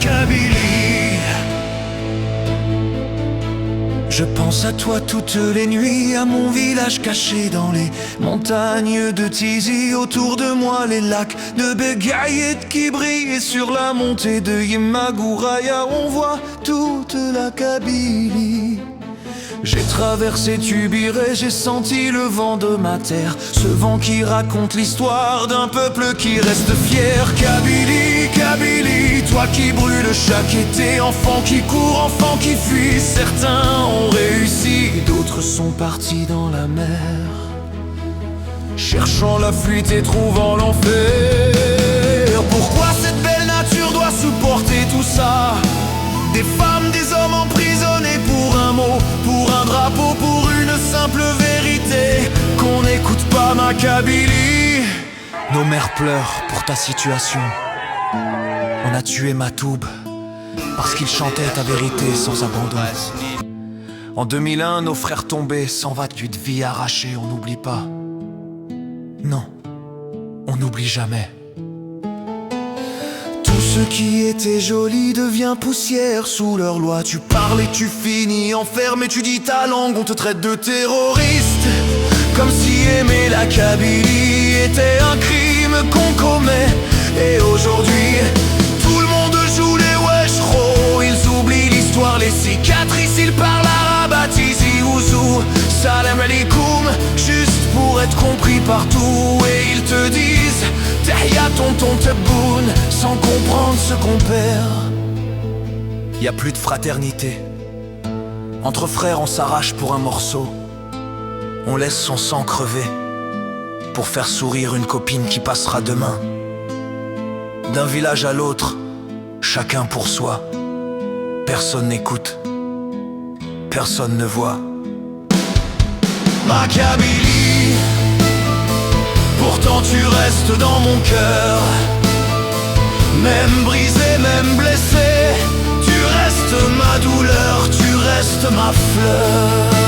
Kabylie. Je pense à toi toutes les nuits, à mon village caché dans les montagnes de Tizi. Autour de moi les lacs de Begayet qui brillent, et sur la montée de Yemagouraya on voit toute la Kabylie. J'ai traversé Tubiré, j'ai senti le vent de ma terre, ce vent qui raconte l'histoire d'un peuple qui reste fier. Kabylie, Kabylie, toi qui brûles chaque été, enfant qui court, enfant qui fuit. Certains ont réussi, d'autres sont partis dans la mer, cherchant la fuite et trouvant l'enfer. Pourquoi cette belle nature doit supporter tout ça? Des femmes, des hommes emprisonnés pour un mot, pour un drapeau, pour une simple vérité. Qu'on n'écoute pas ma Kabylie. Nos mères pleurent pour ta situation. On a tué Matoub parce qu'il chantait ta vérité sans abandon. En 2001, nos frères tombés, 128 vies arrachées. On n'oublie pas. Non, on n'oublie jamais. Tout ce qui était joli devient poussière sous leur loi. Tu parles et tu finis enfermé, tu dis ta langue, on te traite de terroriste. Comme si aimer la Kabylie était un crime qu'on commet. Et aujourd'hui, tout le monde joue les wesh-ro. Ils oublient l'histoire, les cicatrices, ils parlent arabe, Tizi Ouzou, Salam alikoum, juste pour être compris partout. Et ils te disent Tahia tonton Tebboune, sans comprendre ce qu'on perd. Y a plus de fraternité. Entre frères on s'arrache pour un morceau. On laisse son sang crever pour faire sourire une copine qui passera demain. D'un village à l'autre, chacun pour soi. Personne n'écoute, personne ne voit. Ma Kabylie, pourtant tu restes dans mon cœur. Même brisé, même blessé, tu restes ma douleur, tu restes ma fleur.